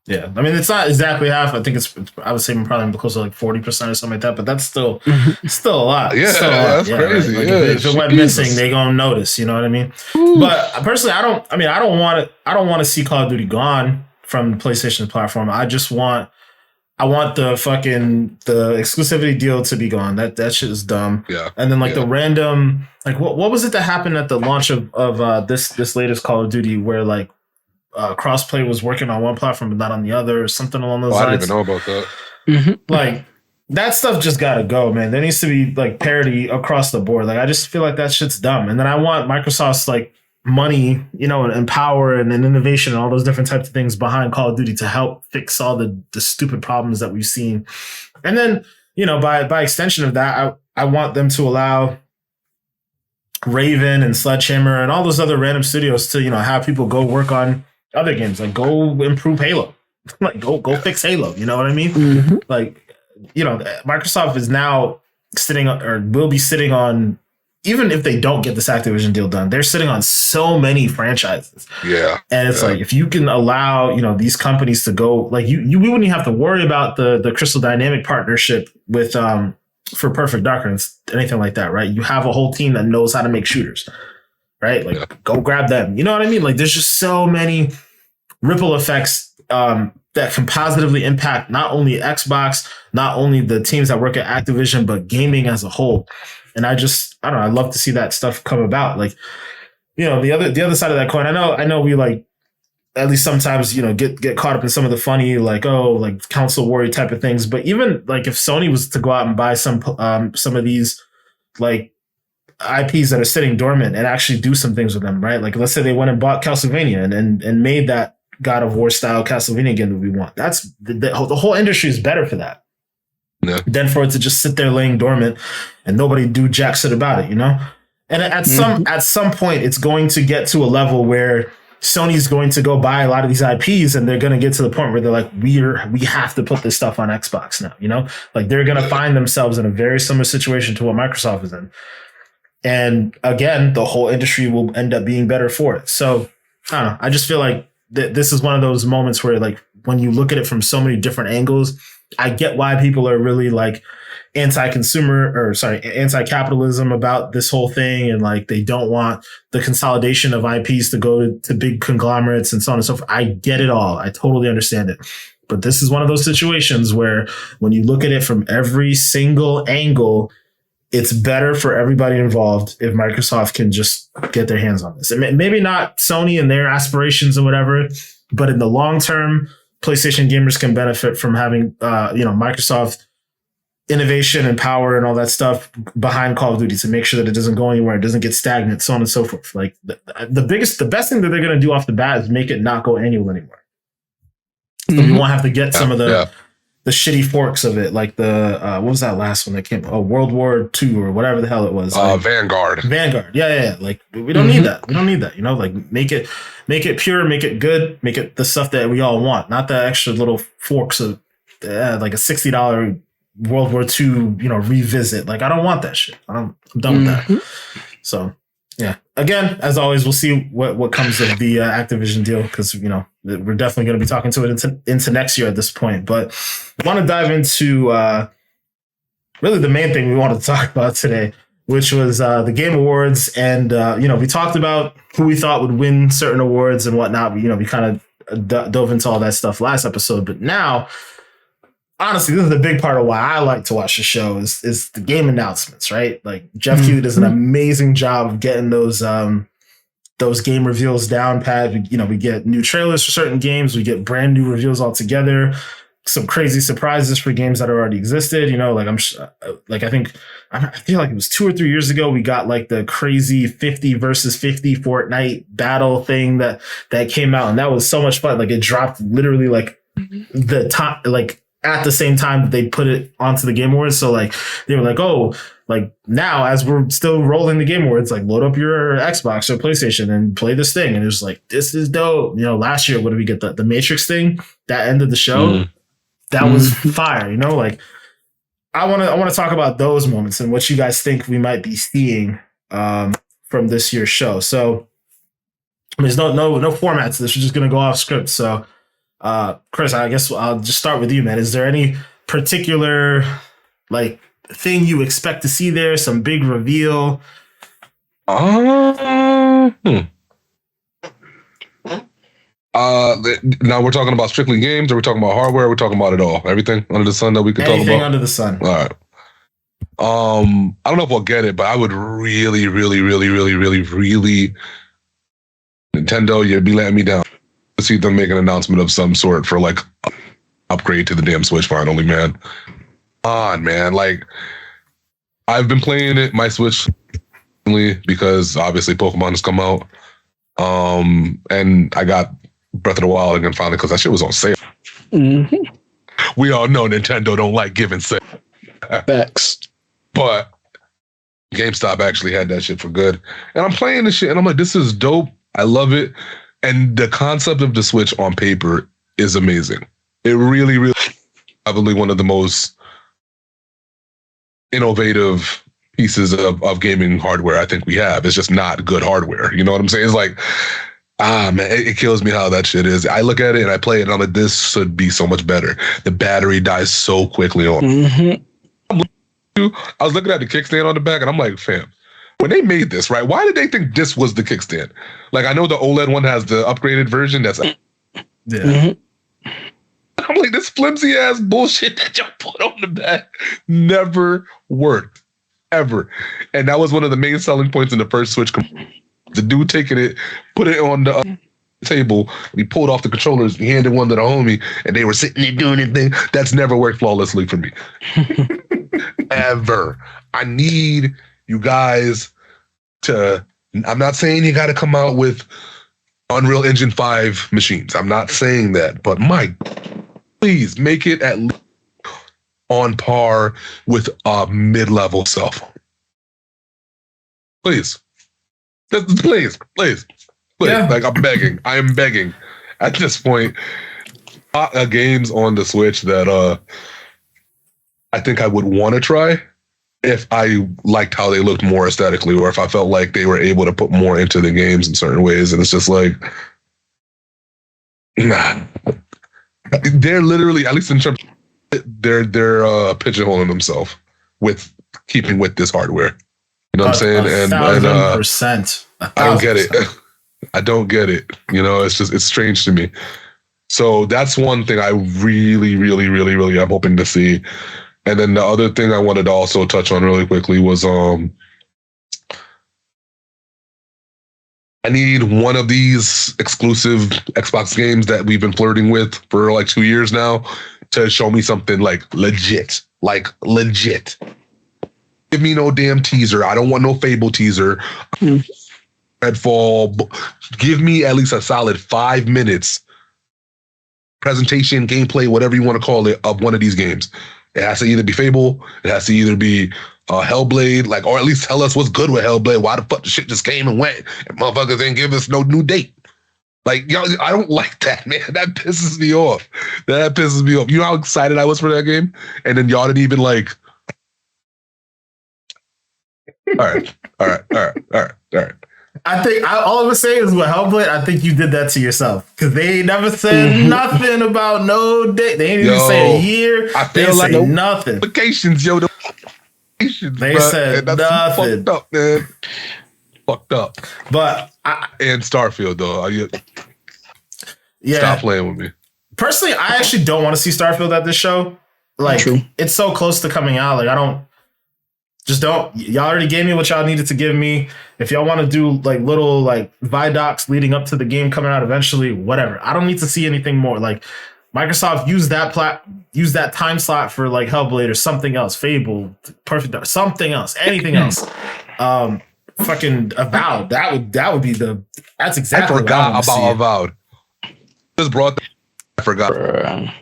Yeah, I mean, it's not exactly half. I think I would say probably close to like 40% or something like that. But that's still a lot. Yeah, that's crazy. Right? Like yeah, if it went missing, they gonna notice. You know what I mean? Ooh. But personally, I don't want to see Call of Duty gone from the PlayStation platform. I want the exclusivity deal to be gone. That shit is dumb. Yeah. And then the random, like what was it that happened at the launch of this latest Call of Duty where like crossplay was working on one platform but not on the other, or something along those lines. I didn't even know about that. Like, that stuff just gotta go, man. There needs to be like parity across the board. Like, I just feel like that shit's dumb. And then I want Microsoft's like money, you know, and power and innovation and all those different types of things behind Call of Duty to help fix all the stupid problems that we've seen. And then, you know, by extension of that, I want them to allow Raven and Sledgehammer and all those other random studios to, you know, have people go work on other games, like go improve Halo, like go fix Halo. You know what I mean? Like, you know, Microsoft is now sitting or will be sitting on even if they don't get this Activision deal done, they're sitting on so many franchises. Yeah. And it's like, if you can allow, you know, these companies to go, like we wouldn't even have to worry about the Crystal Dynamic partnership with, for Perfect Dark or anything like that, right? You have a whole team that knows how to make shooters, right? Like, go grab them. You know what I mean? Like, there's just so many ripple effects that can positively impact not only Xbox, not only the teams that work at Activision, but gaming as a whole. And I don't know, I love to see that stuff come about. Like, you know, the other side of that coin, I know we like, at least sometimes, you know, get caught up in some of the funny, like, oh, like console war type of things. But even like if Sony was to go out and buy some of these like IPs that are sitting dormant and actually do some things with them, right? Like, let's say they went and bought Castlevania and made that God of War style Castlevania game that we want. That's the whole industry is better for that. Yeah. Than for it to just sit there laying dormant and nobody do jack shit about it, you know? And at some point, it's going to get to a level where Sony's going to go buy a lot of these IPs and they're going to get to the point where they're like, we have to put this stuff on Xbox now, you know? Like they're going to find themselves in a very similar situation to what Microsoft is in. And again, the whole industry will end up being better for it. So I don't know. I just feel like this is one of those moments where like when you look at it from so many different angles, I get why people are really like anti-capitalism about this whole thing. And like, they don't want the consolidation of IPs to go to big conglomerates and so on and so forth. I get it all. I totally understand it. But this is one of those situations where when you look at it from every single angle, it's better for everybody involved if Microsoft can just get their hands on this. And maybe not Sony and their aspirations or whatever, but in the long term, PlayStation gamers can benefit from having, Microsoft innovation and power and all that stuff behind Call of Duty to make sure that it doesn't go anywhere, it doesn't get stagnant, so on and so forth. Like the best thing that they're going to do off the bat is make it not go annual anymore. So you won't have to get some of the shitty forks of it, like the what was that last one that came? Oh, World War II or whatever the hell it was. Vanguard. Yeah. Like we don't need that. We don't need that. You know, like make it pure, make it good, make it the stuff that we all want, not the extra little forks of like a $60 World War II, you know, revisit. Like I don't want that shit. I'm done with that. So yeah. Again, as always, we'll see what comes of the Activision deal because, you know, we're definitely going to be talking to it into next year at this point. But I want to dive into really the main thing we wanted to talk about today, which was the Game Awards. And, we talked about who we thought would win certain awards and whatnot. We kind of dove into all that stuff last episode. But now, honestly, this is the big part of why I like to watch the show is the game announcements, right? Like Jeff Keighley does an amazing job of getting those game reveals down pat. We get new trailers for certain games. We get brand new reveals altogether. Some crazy surprises for games that already existed. I feel like it was 2 or 3 years ago we got like the crazy 50 versus 50 Fortnite battle thing that came out, and that was so much fun. Like it dropped literally like the top like at the same time that they put it onto the Game Awards. So like they were like, oh, like now as we're still rolling the Game Awards, like load up your Xbox or PlayStation and play this thing. And it was like, this is dope. Last year, what did we get? The Matrix thing that ended the show. That was fire. Like I want to talk about those moments and what you guys think we might be seeing from this year's show. So there's no format to this. We're just going to go off script. So Chris, I guess I'll just start with you, man. Is there any particular like thing you expect to see there? Some big reveal? Now we're talking about strictly games, or we're talking about hardware? We're talking about it all, everything under the sun that we could talk about. Anything under the sun. All right. I don't know if we'll get it, but I would really, Nintendo, you'd be letting me down. See them make an announcement of some sort for like upgrade to the damn Switch finally, man. Man. Like I've been playing my Switch because obviously Pokemon has come out. And I got Breath of the Wild again finally because that shit was on sale. We all know Nintendo don't like giving sale. Facts. But GameStop actually had that shit for good. And I'm playing this shit and I'm like, this is dope. I love it. And the concept of the Switch on paper is amazing. It really, probably one of the most innovative pieces of gaming hardware I think we have. It's just not good hardware. You know what I'm saying? It's like, man, it kills me how that shit is. I look at it and I play it and I'm like, this should be so much better. The battery dies so quickly on. I was looking at the kickstand on the back and I'm like, fam, when they made this, right, why did they think this was the kickstand? Like, I know the OLED one has the upgraded version that's I'm like, this flimsy ass bullshit that y'all put on the back never worked, ever. And that was one of the main selling points in the first Switch. The dude taking it, put it on the table, he pulled off the controllers, he handed one to the homie, and they were sitting there doing their thing. That's never worked flawlessly for me. Ever. I need you guys to, I'm not saying you got to come out with Unreal Engine 5 machines. I'm not saying that, but please make it at least on par with a mid-level cell phone. Please. Please. Yeah. Like, I'm begging. I am begging. At this point, games on the Switch that I think I would want to try if I liked how they looked more aesthetically, or if I felt like they were able to put more into the games in certain ways. And it's just like, nah. They're literally, at least in terms of, they're pigeonholing themselves with keeping with this hardware. You know what I'm saying? 1,000%. I don't get it. I don't get it. You know, it's just, it's strange to me. So that's one thing I really, really, really, really am hoping to see. And then the other thing I wanted to also touch on really quickly was I need one of these exclusive Xbox games that we've been flirting with for like 2 years now to show me something like legit. Like legit. Give me no damn teaser. I don't want no Fable teaser. Redfall. Give me at least a solid 5 minutes presentation, gameplay, whatever you want to call it, of one of these games. It has to either be Fable, it has to either be Hellblade, like, or at least tell us what's good with Hellblade. Why the fuck the shit just came and went, and motherfuckers didn't give us no new date? Like, yo, I don't like that, man. That pisses me off. You know how excited I was for that game, and then y'all didn't even like. All right. I think all I would say is with Hellblade, I think you did that to yourself, because they never said nothing about no date. They didn't even say a year. I feel like nothing. Applications, yo. They said nothing. Fucked up, man. Fucked up. But and Starfield though. Yeah. Stop playing with me. Personally, I actually don't want to see Starfield at this show. Like, it's so close to coming out. Like, don't. Y'all already gave me what y'all needed to give me. If y'all want to do like little like Vidocs leading up to the game coming out eventually, whatever. I don't need to see anything more. Like, Microsoft use that time slot for like Hellblade or something else, Fable, Perfect Dark, something else, anything else. Fucking Avowed. That would be that's exactly. I forgot about Avowed. Just brought. I forgot.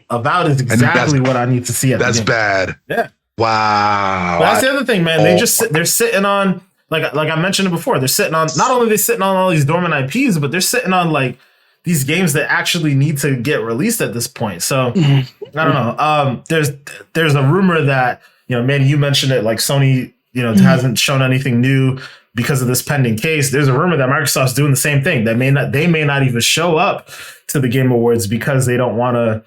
Avowed is exactly what I need to see. That's bad. Yeah. Wow. But that's the other thing, man. They're sitting on, like I mentioned it before, they're sitting on, not only are they sitting on all these dormant IPs, but they're sitting on like these games that actually need to get released at this point. So I don't know. There's a rumor that, man, you mentioned it, like Sony, hasn't shown anything new because of this pending case. There's a rumor that Microsoft's doing the same thing. They may not even show up to the Game Awards because they don't want to,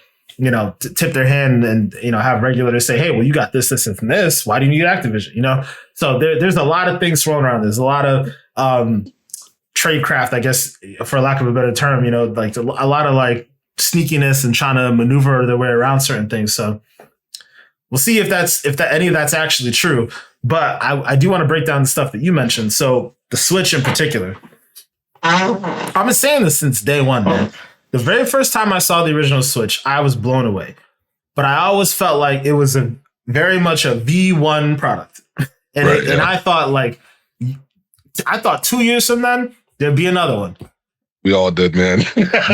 tip their hand and, have regulators say, hey, well, you got this, and this. Why do you need Activision? So there's a lot of things swirling around. There's a lot of tradecraft, I guess, for lack of a better term, like a lot of like sneakiness and trying to maneuver their way around certain things. So we'll see if any of that's actually true. But I do want to break down the stuff that you mentioned. So the Switch in particular, I've been saying this since day one, man. The very first time I saw the original Switch, I was blown away. But I always felt like it was very much a V1 product. And I thought 2 years from then, there'd be another one. We all did, man.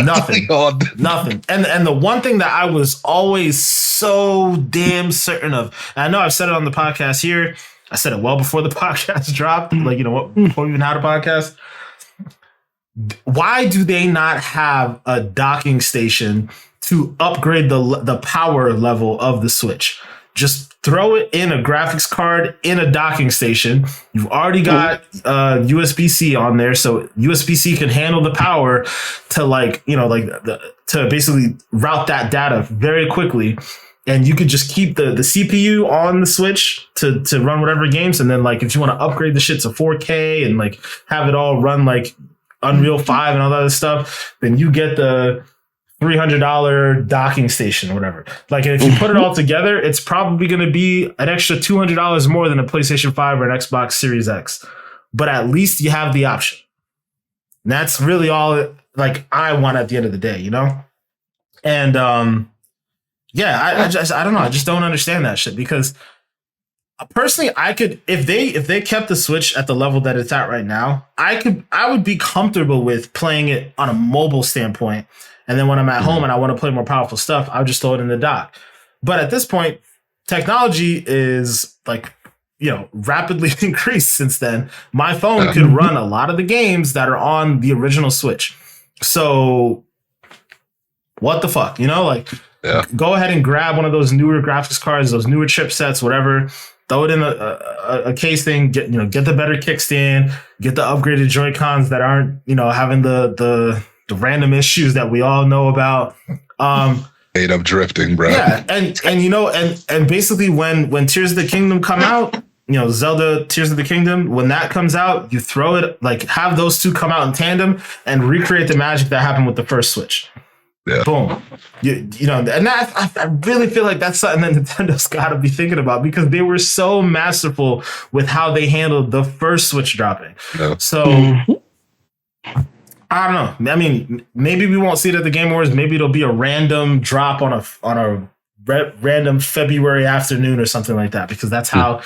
Nothing. We all did. Nothing. And the one thing that I was always so damn certain of, and I know I've said it on the podcast here, I said it well before the podcast dropped, before we even had a podcast. Why do they not have a docking station to upgrade the power level of the Switch? just throw it in a graphics card in a docking station. You've already got USB-C on there, so USB-C can handle the power to to basically route that data very quickly. And you could just keep the CPU on the Switch to run whatever games. And then like if you want to upgrade the shit to 4K and like have it all run like Unreal 5 and all that other stuff, then you get the $300 docking station or whatever. Like if you put it all together, it's probably going to be an extra $200 more than a PlayStation 5 or an Xbox Series X. But at least you have the option. And that's really all like I want at the end of the day, you know? And yeah, I don't know. I just don't understand that shit because personally, I could if they kept the Switch at the level that it's at right now, I would be comfortable with playing it on a mobile standpoint. And then when I'm at home and I want to play more powerful stuff, I'll just throw it in the dock. But at this point, technology is like, rapidly increased since then. My phone could run a lot of the games that are on the original Switch. So what the fuck, Go ahead and grab one of those newer graphics cards, those newer chipsets, whatever. Throw it in a case thing. Get the better kickstand. Get the upgraded Joy-Cons that aren't having the random issues that we all know about. Made up drifting, bro. Yeah, and basically when Tears of the Kingdom come out, Zelda Tears of the Kingdom, when that comes out, you throw it like have those two come out in tandem and recreate the magic that happened with the first Switch. Yeah. Boom. And that, I really feel like that's something that Nintendo's got to be thinking about because they were so masterful with how they handled the first Switch dropping. Yeah. So I don't know. I mean, maybe we won't see it at the Game Awards. Maybe it'll be a random drop on a random February afternoon or something like that because that's how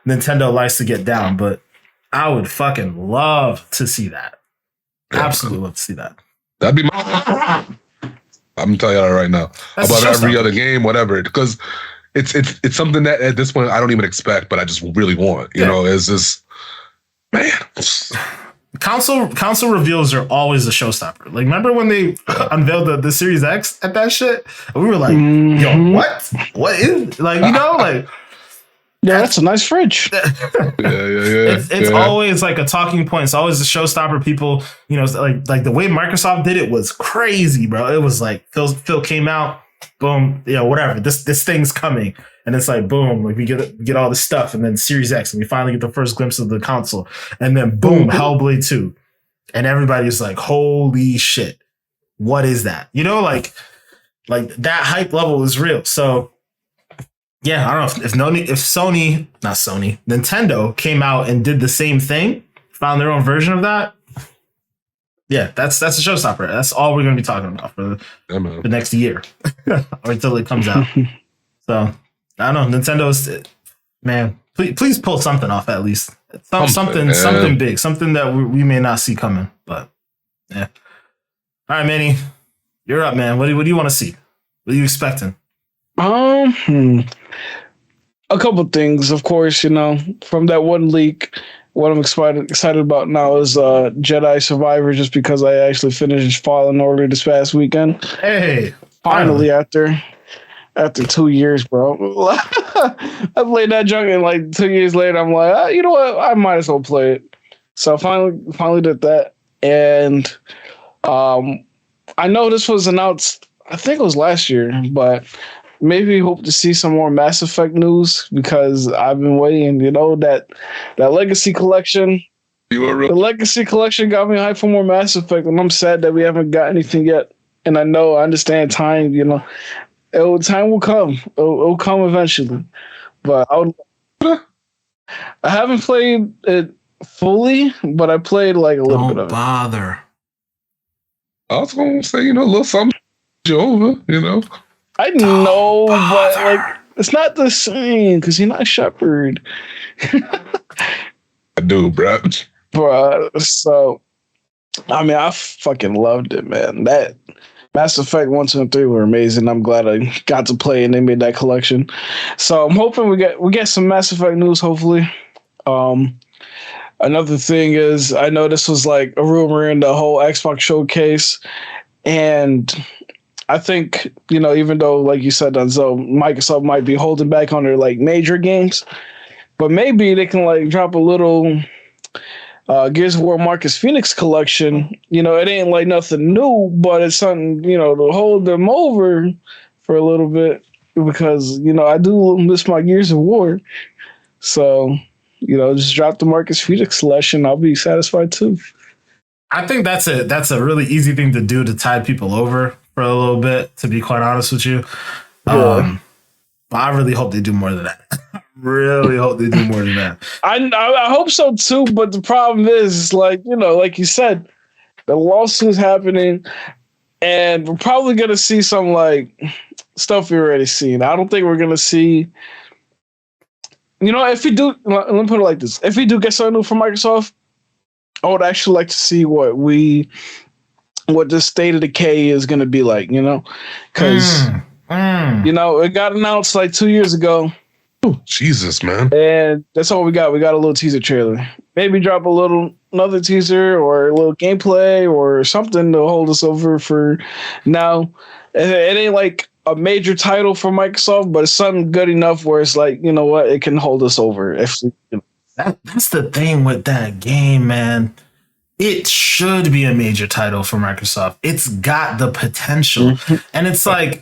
Nintendo likes to get down. But I would fucking love to see that. Absolutely love to see that. That'd be my. I'm gonna tell you that right now. That's about every other game, whatever, because it's something that at this point I don't even expect, but I just really want. You know, is this man? Console reveals are always a showstopper. Like, remember when they unveiled the Series X at that shit? We were like, yo, what? What is like? Yeah, that's a nice fridge. It's always like a talking point. It's always a showstopper. People, like the way Microsoft did it was crazy, bro. It was like Phil came out, boom, whatever. This thing's coming, and it's like boom, like we get all this stuff, and then Series X, and we finally get the first glimpse of the console, and then boom, Hellblade 2, and everybody's like, holy shit, what is that? Like that hype level is real. So. Yeah, I don't know if Nintendo came out and did the same thing, found their own version of that. Yeah, that's a showstopper. That's all we're going to be talking about for the next year or until it comes out. So I don't know. Nintendo's man, please pull something off at least. Something big, something that we may not see coming. But yeah. All right, Manny, you're up, man. What do you want to see? What are you expecting? A couple things, of course, from that one leak. What I'm excited about now is Jedi Survivor, just because I actually finished Fallen Order this past weekend. Hey, finally after 2 years, bro. I played that junk, and like 2 years later, I'm like, you know what? I might as well play it. So I finally did that, and I know this was announced. I think it was last year, but. Maybe hope to see some more Mass Effect news because I've been waiting. That Legacy Collection. The Legacy Collection got me hyped for more Mass Effect, and I'm sad that we haven't got anything yet. And I understand time. Time will come. It'll come eventually. But I haven't played it fully, but I played like a little bit of it. Don't bother. I was gonna say, a little something over, I know, but like it's not the same because you're not Shepard. I do, bro. So, I mean, I fucking loved it, man. That Mass Effect 1, 2, and 3 were amazing. I'm glad I got to play and they made that collection. So I'm hoping we get some Mass Effect news. Hopefully. Another thing is, I know this was like a rumor in the whole Xbox showcase, and I think, even though, like you said, Denzel, Microsoft might be holding back on their like major games, but maybe they can like drop a little Gears of War Marcus Phoenix collection. It ain't like nothing new, but it's something, to hold them over for a little bit because, I do miss my Gears of War. So, just drop the Marcus Phoenix collection. I'll be satisfied too. I think that's a really easy thing to do to tide people over for a little bit, to be quite honest with you. Yeah. But I really hope they do more than that. Really hope they do more than that. I hope so too, but the problem is like you said, the lawsuit's happening and we're probably gonna see some like stuff we already seen. I don't think we're gonna see, if we do, let me put it like this. If we do get something new from Microsoft, I would actually like to see what the State of Decay is gonna be like, because it got announced like 2 years ago. Jesus, man. And that's all we got. We got a little teaser trailer. Maybe drop another teaser or a little gameplay or something to hold us over for now. It ain't like a major title for Microsoft, but it's something good enough where it's like, it can hold us over. That's the thing with that game, man. It should be a major title for Microsoft. It's got the potential. And it's like,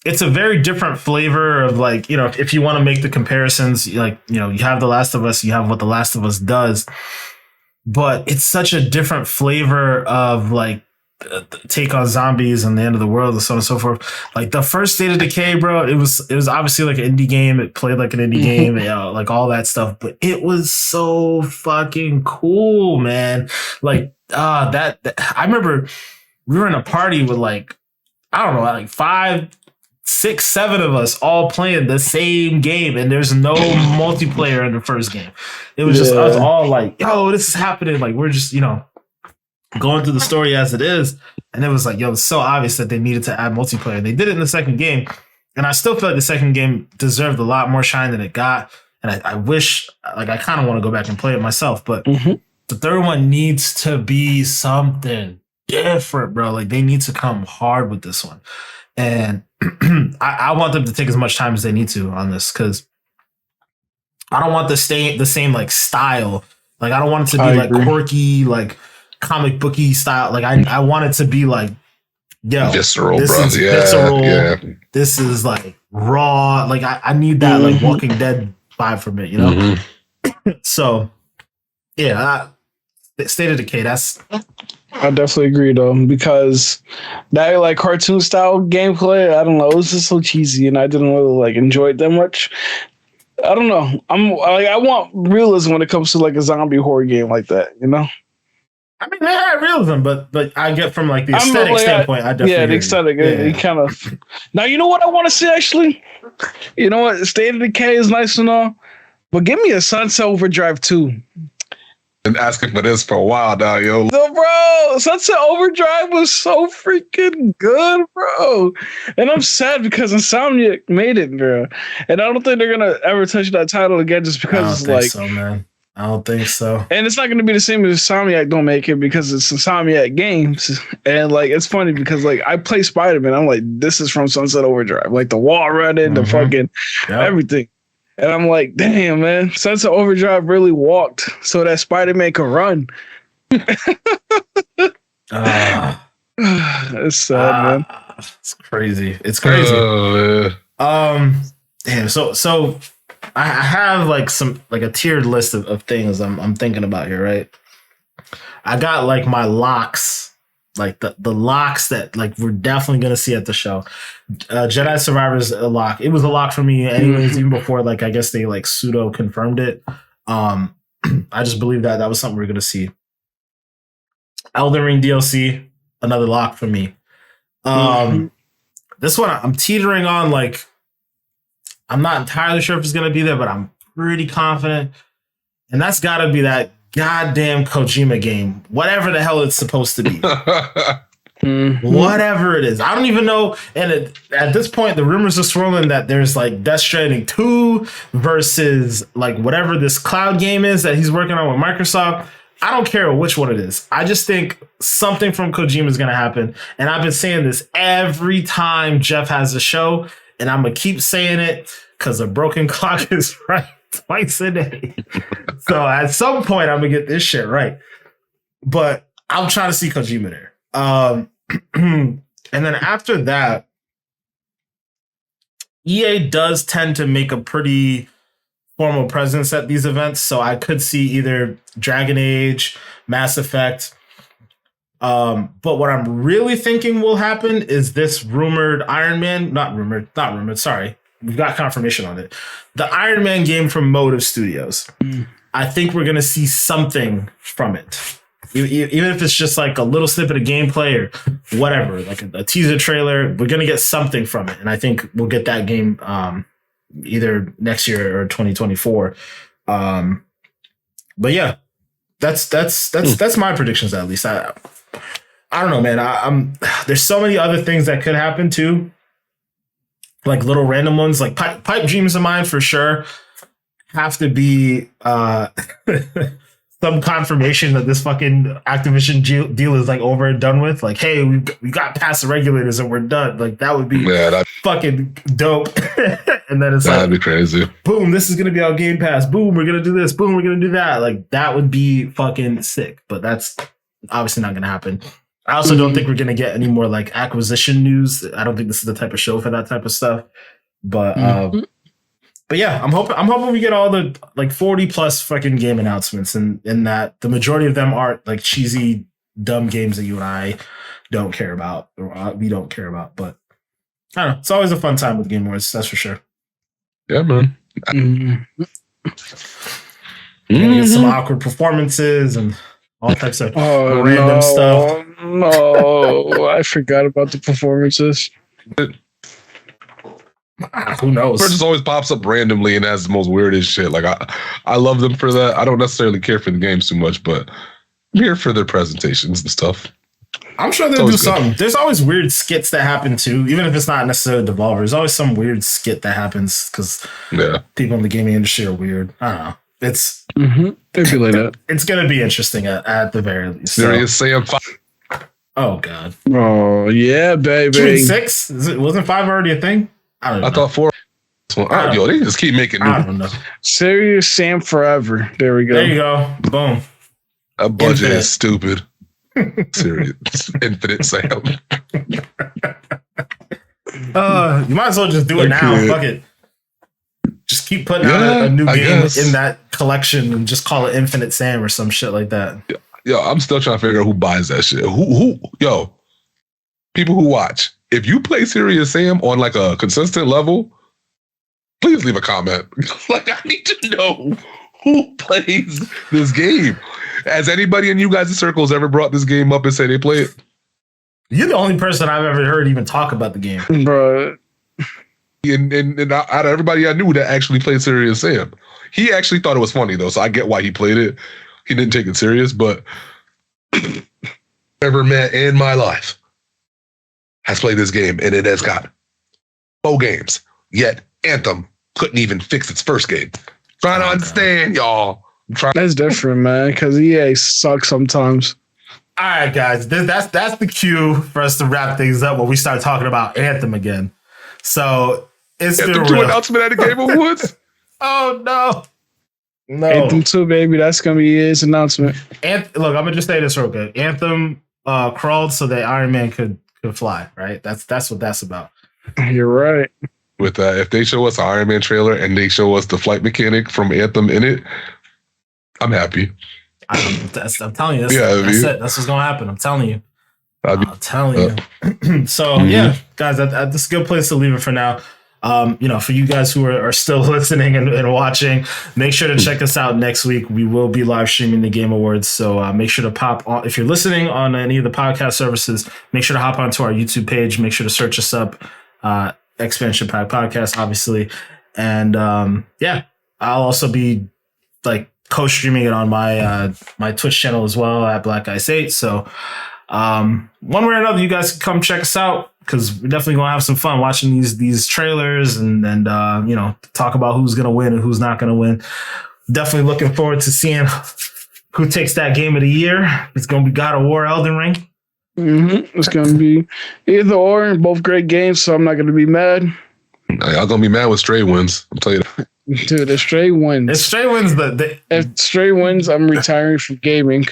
it's a very different flavor of like, if you want to make the comparisons, like, you have The Last of Us, you have what The Last of Us does, but it's such a different flavor of like take on zombies and the end of the world and so on and so forth. Like the first State of Decay, bro, it was obviously like an indie game. It played like an indie game, like all that stuff, but it was so fucking cool, man. Like, that I remember we were in a party with like, I don't know, like 5, 6, 7 of us all playing the same game, and there's no multiplayer in the first game. It was just us all like, yo, this is happening. Like, we're just, going through the story as it is. And it was like, yo, it's so obvious that they needed to add multiplayer. They did it in the second game. And I still feel like the second game deserved a lot more shine than it got. And I wish, like, I kind of want to go back and play it myself. But the third one needs to be something different, bro. Like, they need to come hard with this one. And I want them to take as much time as they need to on this, because I don't want the same like style. Like, I don't want it to be like quirky, like comic booky style. Like, I want it to be like, yo, visceral, this bro. is visceral. Yeah. This is like raw. Like, I need that like Walking Dead vibe from it, So, yeah, State of Decay. I definitely agree though, because that like cartoon style gameplay, I don't know, it was just so cheesy, and I didn't really like enjoy it that much. I don't know. I want realism when it comes to like a zombie horror game like that, I mean, they had realism, but I get from like the aesthetic standpoint. I definitely the aesthetic. It kind of. Now, you know what I want to see actually. You know what? State of Decay is nice and all, but give me a Sunset Overdrive 2. Been asking for this for a while now, yo. So, bro, Sunset Overdrive was so freaking good, bro. And I'm sad because Insomniac made it, bro. And I don't think they're gonna ever touch that title again, just because it's like. So, man. I don't think so. And it's not going to be the same as Insomniac don't make it, because it's Insomniac games. And like, it's funny because like I play Spider-Man. I'm like, this is from Sunset Overdrive. Like the wall running, the fucking everything. And I'm like, damn, man, Sunset Overdrive really walked so that Spider-Man could run. It's sad, man. It's crazy. It's crazy. Damn. So I have like a tiered list of things I'm thinking about here, right? I got like my locks, like the locks that like we're definitely gonna see at the show. Jedi Survivor's a lock. It was a lock for me anyways, even before like I guess they like pseudo confirmed it. I just believe that was something we're gonna see. Elden Ring DLC, another lock for me. This one I'm teetering on, like I'm not entirely sure if it's gonna be there, but I'm pretty confident. And that's gotta be that goddamn Kojima game, whatever the hell it's supposed to be. Whatever it is. I don't even know. And at this point, the rumors are swirling that there's like Death Stranding 2 versus like whatever this cloud game is that he's working on with Microsoft I don't care which one it is. I just think something from Kojima is going to happen. And I've been saying this every time Jeff has a show, and I'm going to keep saying it because a broken clock is right twice a day. So at some point, I'm going to get this shit right. But I'm trying to see Kojima there. And then after that, EA does tend to make a pretty formal presence at these events, so I could see either Dragon Age, Mass Effect. But what I'm really thinking will happen is this rumored Iron Man, not rumored, sorry. We've got confirmation on it. The Iron Man game from Motive Studios. I think we're going to see something from it. Even if it's just like a little snippet of gameplay or whatever, like a teaser trailer, we're going to get something from it. And I think we'll get that game either next year or 2024. But yeah, that's my predictions at least. I don't know, man. There's so many other things that could happen too, like little random ones, like pipe dreams of mine for sure have to be some confirmation that this fucking Activision deal is like over and done with. Like, hey, we got past the regulators and we're done. Like that would be fucking dope. And then it's that'd be crazy. Boom, this is gonna be our Game Pass. Boom, we're gonna do this. Boom, we're gonna do that. Like that would be fucking sick. But that's obviously not gonna happen. I also don't think we're gonna get any more like acquisition news. I don't think this is the type of show for that type of stuff. But yeah, I'm hoping we get all the like 40 plus fucking game announcements, and in that the majority of them aren't like cheesy, dumb games that you and I don't care about, or we don't care about. But I don't know. It's always a fun time with Game Awards, that's for sure. Yeah, man. Get some awkward performances and all types of random stuff. No, I forgot about the performances. Who knows? It just always pops up randomly and has the most weirdest shit. Like I love them for that. I don't necessarily care for the games too much, but I'm here for their presentations and stuff. I'm sure they'll do something. There's always weird skits that happen too, even if it's not necessarily Devolver. There's always some weird skit that happens because people in the gaming industry are weird. I don't know. It's it's gonna be interesting at the very least. Serious Sam 5. Oh god. Oh yeah, baby. 6? Wasn't 5 already a thing? I thought 4. Yo, they just keep making new. I don't know. Serious Sam Forever. There we go. There you go. Boom. A budget is stupid. Serious. Infinite Sam. You might as well just do it now. Fuck it. Just keep putting out a new game in that collection and just call it Infinite Sam or some shit like that. Yo, I'm still trying to figure out who buys that shit. Yo, people who watch. If you play Serious Sam on like a consistent level, please leave a comment. Like I need to know who plays this game. Has anybody in you guys' circles ever brought this game up and say they play it? You're the only person I've ever heard even talk about the game, bro. And out of everybody I knew that actually played Serious Sam, he actually thought it was funny though, so I get why he played it. He didn't take it serious, but ever met in my life has played this game, and it has got 4 games. Yet Anthem couldn't even fix its first game. Trying to understand, y'all. That's different, man, because EA sucks sometimes. All right, guys, that's the cue for us to wrap things up when we start talking about Anthem again. So it's Anthem been 2 announcement at the Game Awards. Oh no. Anthem 2, baby, that's gonna be his announcement. Look, I'm gonna just say this real quick. Anthem crawled so that Iron Man could fly, right? That's what that's about. You're right. With that, if they show us an Iron Man trailer and they show us the flight mechanic from Anthem in it, I'm happy. I'm telling you, that's it. That's what's gonna happen. I'm telling you. I'm telling you. So yeah, guys, that's a good place to leave it for now. For you guys who are still listening and watching, make sure to check us out next week. We will be live streaming the Game Awards. So make sure to pop on. If you're listening on any of the podcast services, make sure to hop onto our YouTube page. Make sure to search us up, Xpansion Pack Podcast, obviously. And I'll also be like co-streaming it on my Twitch channel as well at Black Ice 8. So one way or another, you guys can come check us out, because we're definitely gonna have some fun watching these trailers and talk about who's gonna win and who's not gonna win. Definitely looking forward to seeing who takes that game of the year. It's going to be God of War, Elden Ring. It's going to be either or, both great games, so I'm not going to be mad. Y'all going to be mad with Stray wins. I'll tell you that. Dude, if Stray wins. If Stray wins, if Stray wins, I'm retiring from gaming.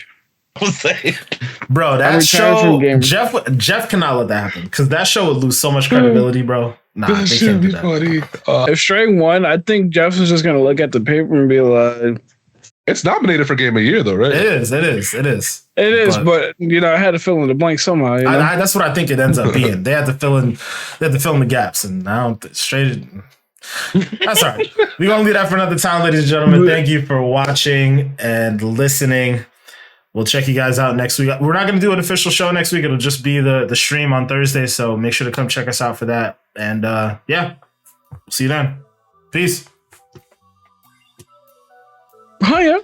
Bro, that show, Jeff cannot let that happen because that show would lose so much credibility, bro. Nah, they can't do that. If Stray won, I think Jeff is just going to look at the paper and be like... It's nominated for Game of the Year, though, right? It is, but I had to fill in the blank somehow. That's what I think it ends up being. They had to fill in the gaps, and now straight... That's all right. We're going to leave that for another time, ladies and gentlemen. Thank you for watching and listening. We'll check you guys out next week. We're not going to do an official show next week. It'll just be the stream on Thursday. So make sure to come check us out for that. And see you then. Peace. Oh, yeah.